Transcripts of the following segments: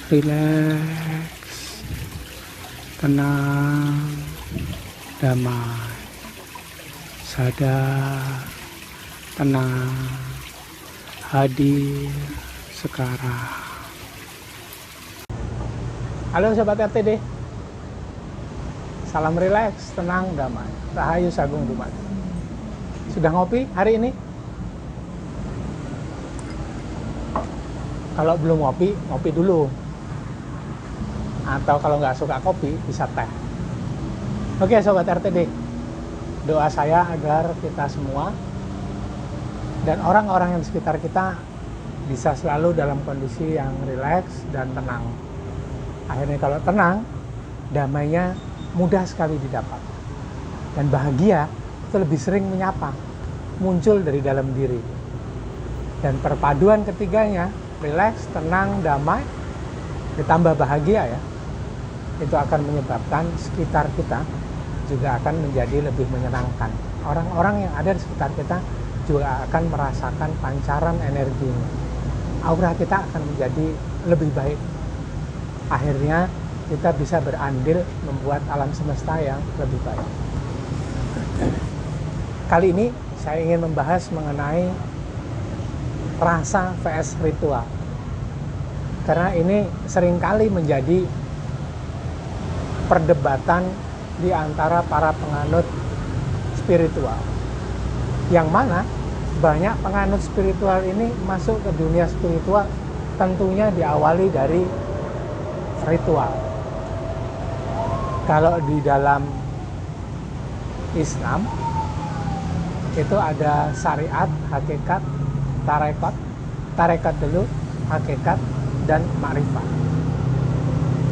rileks, tenang, damai, sadar, tenang, hadir sekarang. Halo Sobat RTD, salam rileks, tenang, damai, Rahayu Sagung Dumadi. Sudah ngopi hari ini? Kalau belum ngopi, ngopi dulu. Atau kalau nggak suka kopi, bisa teh. Oke Sobat RTD, doa saya agar kita semua dan orang-orang yang di sekitar kita bisa selalu dalam kondisi yang rileks dan tenang. Akhirnya kalau tenang, damainya mudah sekali didapat. Dan bahagia itu lebih sering menyapa, muncul dari dalam diri. Dan perpaduan ketiganya, rileks, tenang, damai, ditambah bahagia ya, itu akan menyebabkan sekitar kita juga akan menjadi lebih menyenangkan. Orang-orang yang ada di sekitar kita juga akan merasakan pancaran energinya. Aura kita akan menjadi lebih baik. Akhirnya kita bisa berandil membuat alam semesta yang lebih baik. Kali ini saya ingin membahas mengenai rasa vs ritual. Karena ini seringkali menjadi perdebatan di antara para penganut spiritual. Yang mana banyak penganut spiritual ini masuk ke dunia spiritual tentunya diawali dari ritual. Kalau di dalam Islam itu ada syariat, hakikat, tarekat dulu, hakikat, dan makrifat.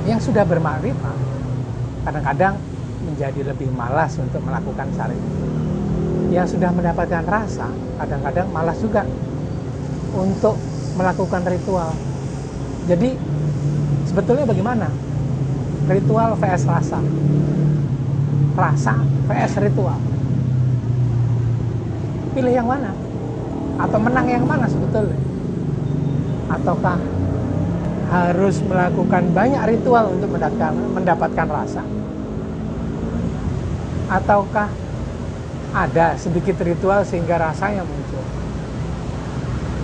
Yang sudah bermakrifat kadang-kadang menjadi lebih malas untuk melakukan syariat. Yang sudah mendapatkan rasa kadang-kadang malas juga untuk melakukan ritual. Jadi sebetulnya bagaimana? Ritual vs rasa. Rasa vs ritual. Pilih yang mana? Atau menang yang mana sebetulnya? Ataukah harus melakukan banyak ritual untuk mendapatkan rasa? Ataukah ada sedikit ritual sehingga rasanya muncul?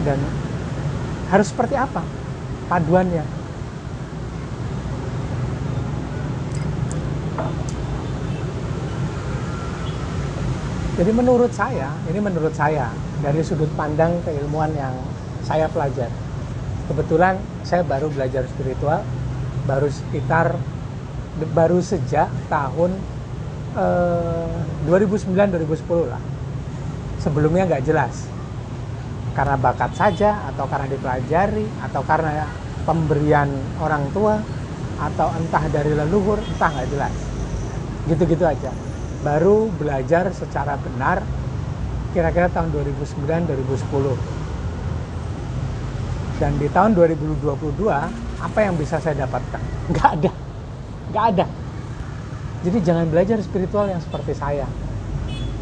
Dan harus seperti apa paduannya? Jadi menurut saya dari sudut pandang keilmuan yang saya pelajari. Kebetulan saya baru belajar spiritual baru sejak tahun 2009-2010 lah. Sebelumnya nggak jelas. Karena bakat saja, atau karena dipelajari, atau karena pemberian orang tua, atau entah dari leluhur, entah nggak jelas. Gitu-gitu aja. Baru belajar secara benar kira-kira tahun 2009-2010. Dan di tahun 2022, apa yang bisa saya dapatkan? Nggak ada. Jadi jangan belajar spiritual yang seperti saya.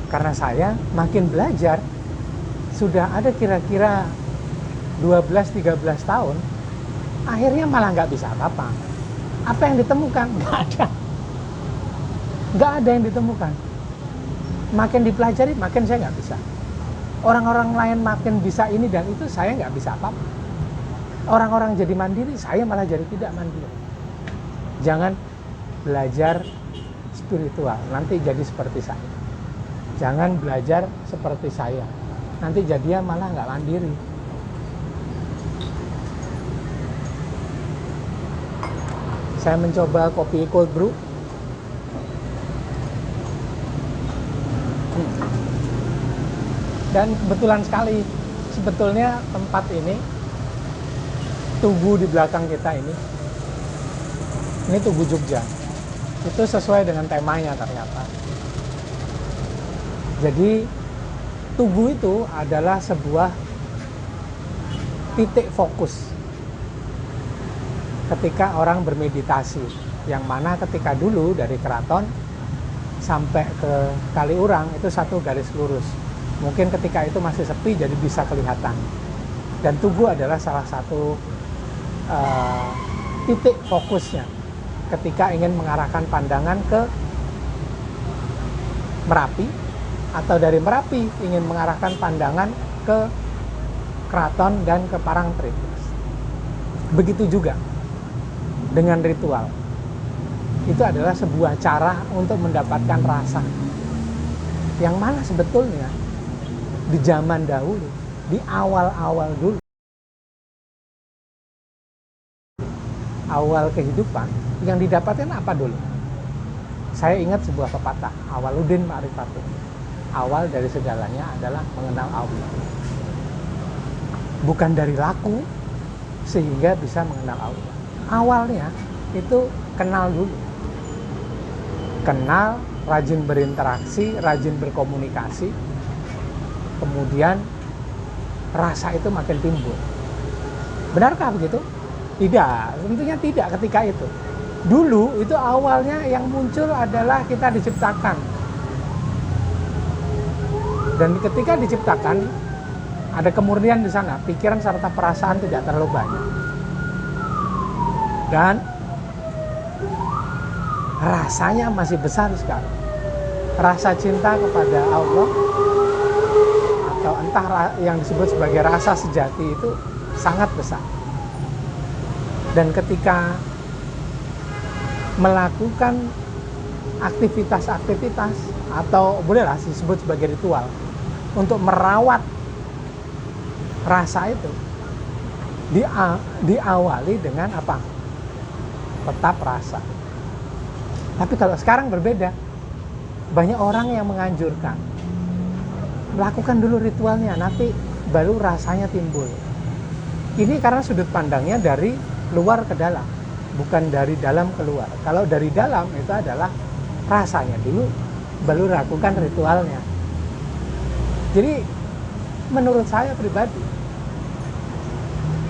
Karena saya makin belajar, sudah ada kira-kira 12-13 tahun, akhirnya malah nggak bisa apa-apa. Apa yang ditemukan? Nggak ada yang ditemukan. Makin dipelajari, makin saya nggak bisa. Orang-orang lain makin bisa ini dan itu, saya nggak bisa apa-apa. Orang-orang jadi mandiri, saya malah jadi tidak mandiri. Jangan belajar spiritual, nanti jadi seperti saya. Jangan belajar seperti saya, nanti jadinya malah nggak mandiri. Saya mencoba kopi cold brew. Dan kebetulan sekali, sebetulnya tempat ini, Tugu di belakang kita ini Tugu Jogja. Itu sesuai dengan temanya ternyata. Jadi Tugu itu adalah sebuah titik fokus ketika orang bermeditasi, yang mana ketika dulu dari keraton sampai ke Kaliurang itu satu garis lurus. Mungkin ketika itu masih sepi jadi bisa kelihatan. Dan Tugu adalah salah satu titik fokusnya ketika ingin mengarahkan pandangan ke Merapi, atau dari Merapi ingin mengarahkan pandangan ke Keraton dan ke Parangtritis. Begitu juga dengan ritual. Itu adalah sebuah cara untuk mendapatkan rasa. Yang mana sebetulnya di zaman dahulu, di awal-awal dulu, awal kehidupan, yang didapatkan apa dulu? Saya ingat sebuah pepatah, Awaluddin Ma'rifatun. Awal dari segalanya adalah mengenal Allah. Bukan dari laku sehingga bisa mengenal Allah. Awalnya itu kenal dulu. Kenal, rajin berinteraksi, rajin berkomunikasi. Kemudian rasa itu makin timbul. Benarkah begitu? Tidak, tentunya tidak ketika itu. Dulu itu awalnya yang muncul adalah kita diciptakan. Dan ketika diciptakan, ada kemurnian di sana, pikiran serta perasaan tidak terlalu banyak. Dan rasanya masih besar sekali. Rasa cinta kepada Allah, atau entah yang disebut sebagai rasa sejati, itu sangat besar. Dan ketika melakukan aktivitas-aktivitas, atau bolehlah disebut sebagai ritual, untuk merawat rasa itu, diawali dengan apa? Tetap rasa. Tapi kalau sekarang berbeda. Banyak orang yang menganjurkan, lakukan dulu ritualnya, nanti baru rasanya timbul. Ini karena sudut pandangnya dari luar ke dalam, bukan dari dalam keluar. Kalau dari dalam itu adalah rasanya dulu, baru lakukan ritualnya. Jadi menurut saya pribadi,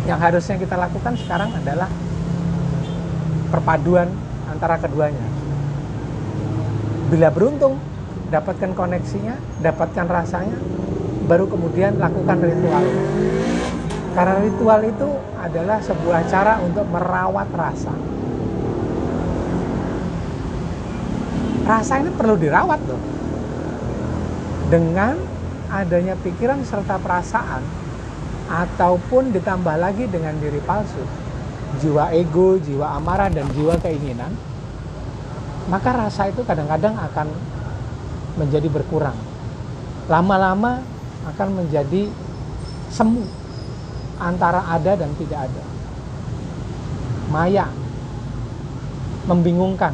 yang harusnya kita lakukan sekarang adalah perpaduan antara keduanya. Bila beruntung, dapatkan koneksinya, dapatkan rasanya, baru kemudian lakukan ritual. Karena ritual itu adalah sebuah cara untuk merawat rasa. Rasa ini perlu dirawat loh. Dengan adanya pikiran serta perasaan, ataupun ditambah lagi dengan diri palsu, jiwa ego, jiwa amarah, dan jiwa keinginan, maka rasa itu kadang-kadang akan menjadi berkurang. Lama-lama akan menjadi semu, antara ada dan tidak ada. Maya, membingungkan.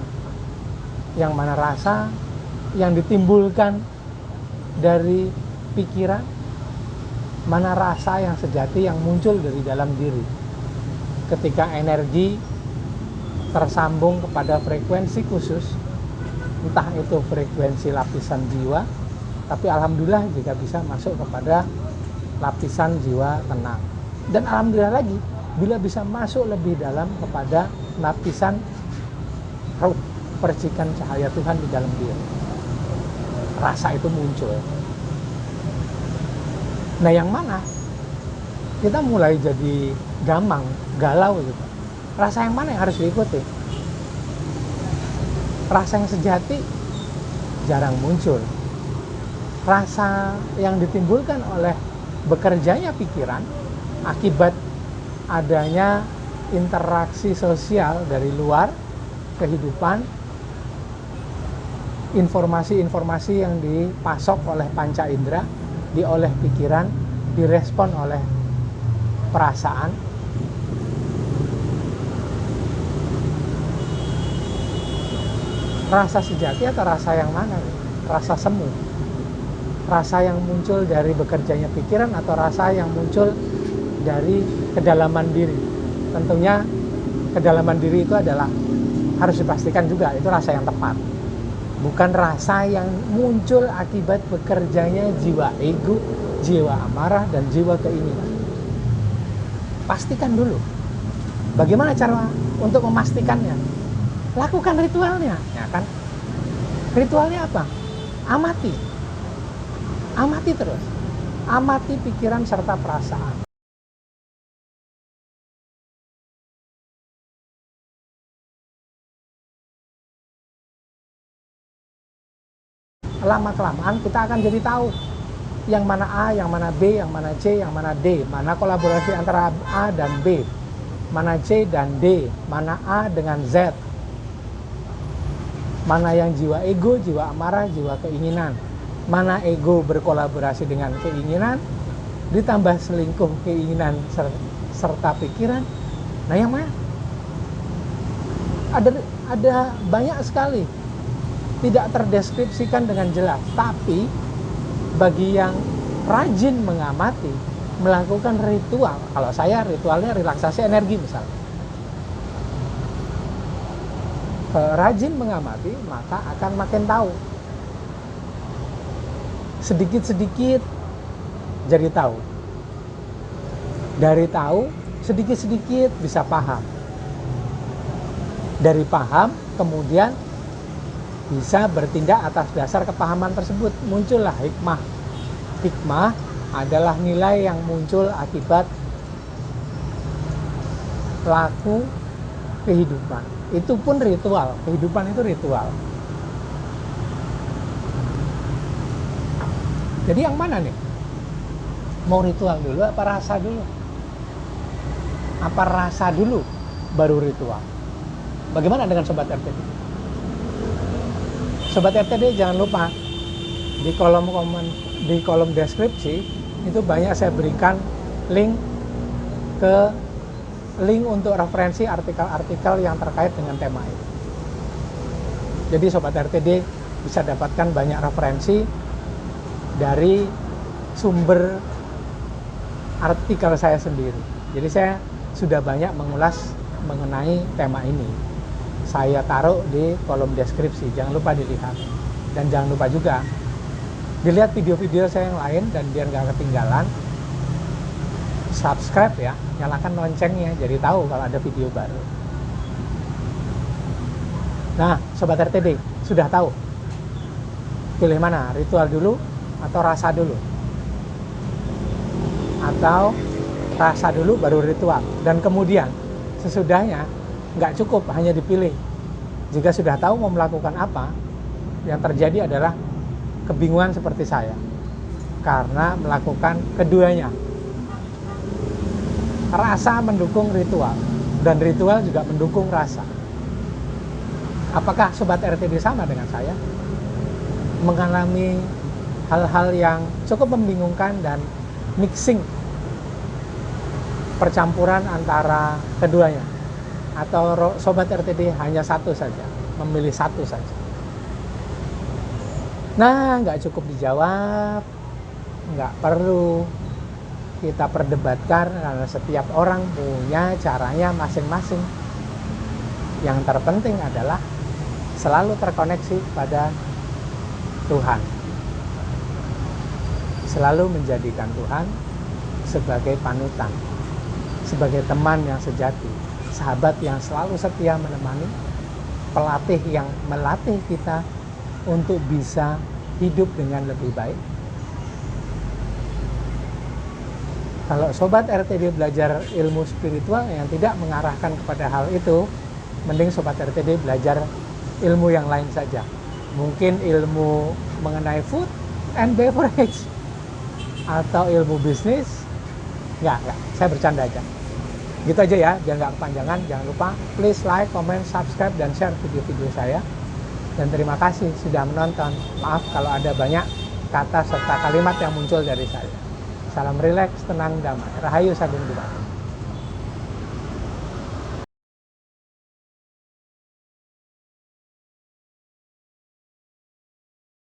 Yang mana rasa yang ditimbulkan dari pikiran, mana rasa yang sejati yang muncul dari dalam diri. Ketika energi tersambung kepada frekuensi khusus, entah itu frekuensi lapisan jiwa, tapi alhamdulillah jika bisa masuk kepada lapisan jiwa tenang. Dan alhamdulillah lagi, bila bisa masuk lebih dalam kepada lapisan ruh, percikan cahaya Tuhan di dalam diri, rasa itu muncul. Nah, yang mana kita mulai jadi gamang, galau gitu. Rasa yang mana yang harus diikuti? Rasa yang sejati jarang muncul. Rasa yang ditimbulkan oleh bekerjanya pikiran akibat adanya interaksi sosial dari luar kehidupan, informasi-informasi yang dipasok oleh panca indera, oleh pikiran, direspon oleh perasaan. Rasa sejati atau rasa yang mana? Rasa semu. Rasa yang muncul dari bekerjanya pikiran atau rasa yang muncul dari kedalaman diri. Tentunya kedalaman diri itu adalah, harus dipastikan juga itu rasa yang tepat. Bukan rasa yang muncul akibat bekerjanya jiwa ego, jiwa amarah, dan jiwa keinginan. Pastikan dulu. Bagaimana cara untuk memastikannya? Lakukan ritualnya, ya kan? Ritualnya apa? Amati terus. Amati pikiran serta perasaan. lama-kelamaan kita akan jadi tahu yang mana A, yang mana B, yang mana C, yang mana D, mana kolaborasi antara A dan B, mana C dan D, mana A dengan Z, mana yang jiwa ego, jiwa amarah, jiwa keinginan, mana ego berkolaborasi dengan keinginan, ditambah selingkuh keinginan serta pikiran. Nah, yang mana? Ada banyak sekali, tidak terdeskripsikan dengan jelas. Tapi bagi yang rajin mengamati, melakukan ritual, kalau saya ritualnya relaksasi energi misalnya, rajin mengamati, maka akan makin tahu. Sedikit-sedikit jadi tahu. Dari tahu, sedikit-sedikit bisa paham. Dari paham, kemudian bisa bertindak atas dasar kepahaman tersebut. Muncullah hikmah. Hikmah adalah nilai yang muncul akibat laku kehidupan. Itu pun ritual. Kehidupan itu ritual. Jadi yang mana nih? Mau ritual dulu apa rasa dulu? Apa rasa dulu baru ritual? Bagaimana dengan Sobat RTD? Sobat RTD jangan lupa di kolom deskripsi itu banyak saya berikan link untuk referensi artikel-artikel yang terkait dengan tema ini. Jadi Sobat RTD bisa dapatkan banyak referensi dari sumber artikel saya sendiri. Jadi saya sudah banyak mengulas mengenai tema ini. Saya taruh di kolom deskripsi, jangan lupa dilihat. Dan jangan lupa juga dilihat video-video saya yang lain, dan biar nggak ketinggalan, subscribe ya, nyalakan loncengnya, jadi tahu kalau ada video baru. Nah, Sobat RTD, sudah tahu pilih mana, ritual dulu atau rasa dulu? Atau rasa dulu baru ritual? Dan kemudian sesudahnya nggak cukup hanya dipilih. Jika sudah tahu mau melakukan apa, yang terjadi adalah kebingungan seperti saya karena melakukan keduanya. Rasa mendukung ritual, dan ritual juga mendukung rasa. Apakah Sobat RTD sama dengan saya? Mengalami hal-hal yang cukup membingungkan dan mixing, percampuran antara keduanya? Atau Sobat RTD hanya satu saja, memilih satu saja? Nah, nggak cukup dijawab, nggak perlu kita perdebatkan, karena setiap orang punya caranya masing-masing. Yang terpenting adalah selalu terkoneksi pada Tuhan. Selalu menjadikan Tuhan sebagai panutan, sebagai teman yang sejati, sahabat yang selalu setia menemani, pelatih yang melatih kita untuk bisa hidup dengan lebih baik. Kalau Sobat RTD belajar ilmu spiritual yang tidak mengarahkan kepada hal itu, mending Sobat RTD belajar ilmu yang lain saja. Mungkin ilmu mengenai food and beverage, atau ilmu bisnis. Enggak, saya bercanda aja. Gitu aja ya, biar nggak kepanjangan. Jangan lupa please like, comment, subscribe, dan share video-video saya. Dan terima kasih sudah menonton. Maaf kalau ada banyak kata serta kalimat yang muncul dari saya. Salam rileks, tenang, damai. Rahayu Sagung Dua.